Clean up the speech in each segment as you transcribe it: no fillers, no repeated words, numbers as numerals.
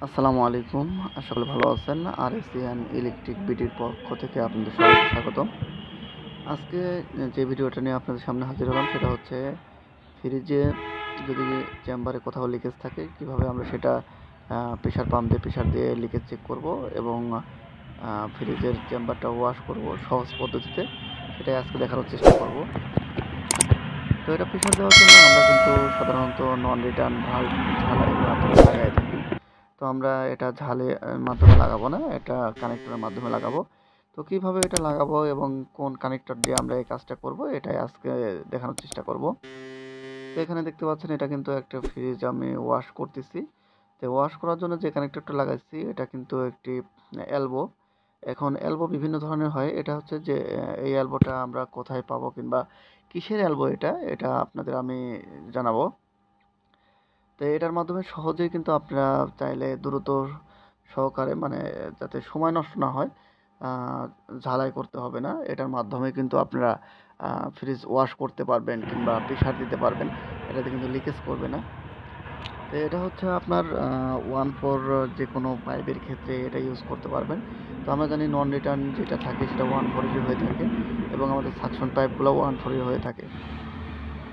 আসসালামু আলাইকুম। আশা করি ভালো আছেন। আরএসিএন ইলেকট্রিক বিডির পক্ষ থেকে আপনাদের সবাইকে স্বাগতম। আজকে যে ভিডিওটা নিয়ে আপনাদের সামনে হাজির হলাম সেটা হচ্ছে ফ্রিজে যদি চেম্বারে কোথাও লিকেজ থাকে কিভাবে আমরা সেটা প্রেশার পাম্প দিয়ে প্রেশার দিয়ে লিকেজ চেক করব এবং ফ্রিজের চেম্বারটা ওয়াশ করব সহজ পদ্ধতিতে, সেটাই আজকে দেখানোর চেষ্টা করব। তো এটা প্রেশার দেওয়ার জন্য আমরা কিন্তু সাধারণত নন রিটার্ন ভাল্ব ঝালাই মাধ্যমে লাগাই থাকি। তো আমরা এটা মাধ্যমে লাগাবো না, এটা কানেক্টরের মাধ্যমে লাগাবো। তো কিভাবে এটা লাগাবো এবং কোন কানেক্টর দিয়ে আমরা এই কাজটা করব এটাই আজকে দেখানোর চেষ্টা করব। তো এখানে দেখতে পাচ্ছেন এটা কিন্তু একটা ফ্রিজ আমি ওয়াশ করতেছি। তো ওয়াশ করার জন্য যে কানেক্টরটা লাগাইছি এটা কিন্তু একটি এলবো। এখন এলবো বিভিন্ন ধরনের হয়, এটা হচ্ছে যে এই এলবোটা আমরা কোথায় পাবো কিংবা কিসের এলবো এটা আপনাদের আমি জানাবো। তো এটার মাধ্যমে সহজেই কিন্তু আপনারা চাইলে দ্রুত সহকারে মানে যাতে সময় নষ্ট না হয়, আহ, ঝালাই করতে হবে না, এটার মাধ্যমে কিন্তু আপনারা ফ্রিজ ওয়াশ করতে পারবেন কিংবা প্রেসার দিতে পারবেন। এটাতে কিন্তু লিকেজ করবে না। তো এটা হচ্ছে আপনার 1/4 যে কোনো পাইপের ক্ষেত্রে এটা ইউজ করতে পারবেন। তো আমরা জানি নন রিটার্ন যেটা থাকে সেটা 1/4 হয়ে থাকে এবং আমাদের সাকশন পাইপগুলো 1/4 হয়ে থাকে।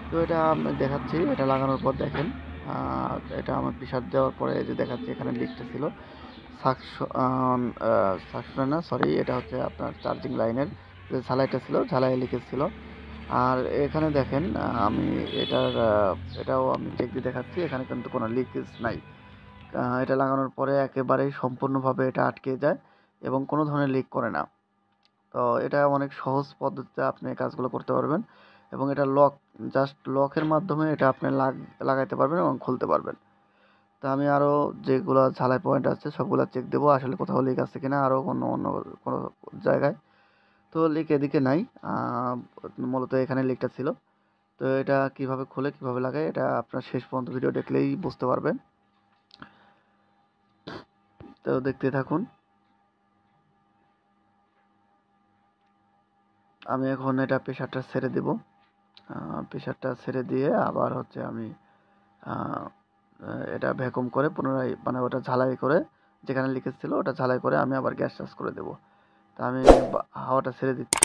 তো এটা আমি দেখাচ্ছি, এটা লাগানোর পর দেখেন এটা আমার প্রেসার দেওয়ার পরে যে দেখাচ্ছি এখানে লিকটা ছিল সাকশন সাকশন না, সরি, এটা হচ্ছে আপনার চার্জিং লাইনের যে ঝালাইটা ছিল, ঝালাই লিকেজ ছিল। আর এখানে দেখেন আমি এটাও আমি চেক দিয়ে দেখাচ্ছি, এখানে কিন্তু কোনো লিকেজ নাই। এটা লাগানোর পরে একেবারেই সম্পূর্ণভাবে এটা আটকে যায় এবং কোনো ধরনের লিক করে না। তো এটা অনেক সহজ পদ্ধতিতে আপনি কাজগুলো করতে পারবেন এবং এটা জাস্ট লকের মাধ্যমে এটা আপনি লাগাইতে পারবেন এবং খুলতে পারবেন। তো আমি আরও যেগুলো ঝালাই পয়েন্ট আছে সবগুলো চেক দেবো আসলে কোথাও লিক আছে কিনা, আরও অন্য অন্য কোনো জায়গায়। তো লিক এদিকে নাই, মূলত এখানে লিকটা ছিল। তো এটা কিভাবে খুলে কিভাবে লাগায় এটা আপনার শেষ পর্যন্ত ভিডিও দেখলেই বুঝতে পারবেন। তো দেখতে থাকুন। আমি এখন এটা প্রেশারটা ছেড়ে দেব। প্রেশারটা ছেড়ে দিয়ে আবার হচ্ছে আমি এটা ভ্যাকুম করে পুনরায় মানে ওটা ঝালাই করে যেখানে লিকেজ ছিল ওটা ঝালাই করে আমি আবার গ্যাস চার্জ করে দেব। তা আমি হাওয়াটা ছেড়ে দিচ্ছি।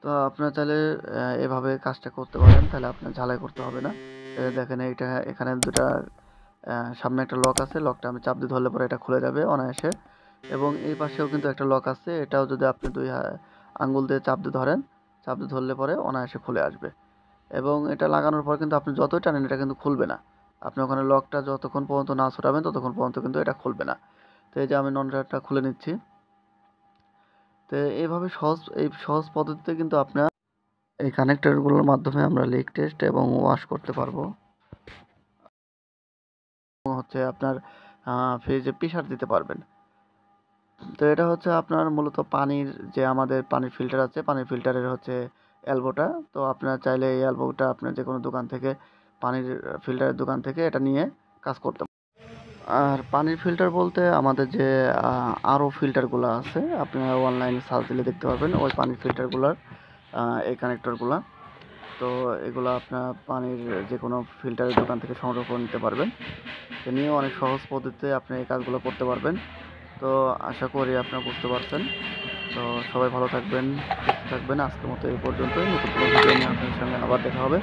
তো আপনারা চাইলে এভাবে কাজটা করতে পারেন, তাহলে আপনার ঝালাই করতে হবে না। দেখেন এইটা এখানে দুটা সামনে একটা লক আছে, লকটা আমি চাপ দিয়ে ধরলে পরে এটা খুলে যাবে অনায়াসে। এবং এই পাশেও কিন্তু একটা লক আছে, এটাও যদি আপনি আঙ্গুল দিয়ে চাপ দিয়ে ধরেন, চাপ দিয়ে ধরলে পরে অনায়াসে খুলে আসবে। এবং এটা লাগানোর পর কিন্তু আপনি যতই টানেন এটা কিন্তু খুলবে না। আপনি ওখানে লকটা যতক্ষণ পর্যন্ত না ছড়াবেন ততক্ষণ পর্যন্ত কিন্তু এটা খুলবে না। তো এই যে আমি ননটা খুলে নিচ্ছি। তো এই সহজ পদ্ধতিতে কিন্তু আপনার এই কানেক্টরগুলোর মাধ্যমে আমরা লিক টেস্ট এবং ওয়াশ করতে পারবো। হচ্ছে আপনার ফ্রিজে প্রেসার দিতে পারবেন। তো এটা হচ্ছে আপনার মূলত পানির যে আমাদের পানির ফিল্টার আছে, পানির ফিল্টারের হচ্ছে এলবোটা। তো আপনারা চাইলে এই এলবোটা আপনার যে কোনো দোকান থেকে, পানির ফিল্টারের দোকান থেকে এটা নিয়ে কাজ করতে পারেন। আর পানির ফিল্টার বলতে আমাদের যে আরও ফিল্টারগুলো আছে আপনারা অনলাইনে সার্চ দিলে দেখতে পারবেন ওই পানির ফিল্টারগুলোর এই কানেক্টরগুলো। তো এগুলো আপনার পানির যে কোনো ফিল্টারের দোকান থেকে সংগ্রহ করে নিতে পারবেন। এ নিয়েও অনেক সহজ পদ্ধতিতে আপনি এই কাজগুলো করতে পারবেন। তো আশা করি আপনারা বুঝতে পারছেন। তো সবাই ভালো থাকবেন, সুস্থ থাকবেন। আজকের মতো এই পর্যন্তই। নতুন কোনো ভিডিও নিয়ে আপনাদের সঙ্গে আবার দেখা হবে।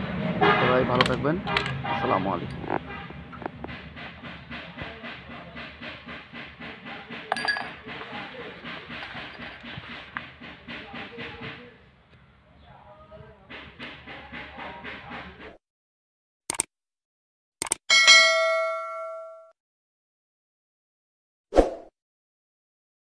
সবাই ভালো থাকবেন। আসসালামু আলাইকুম।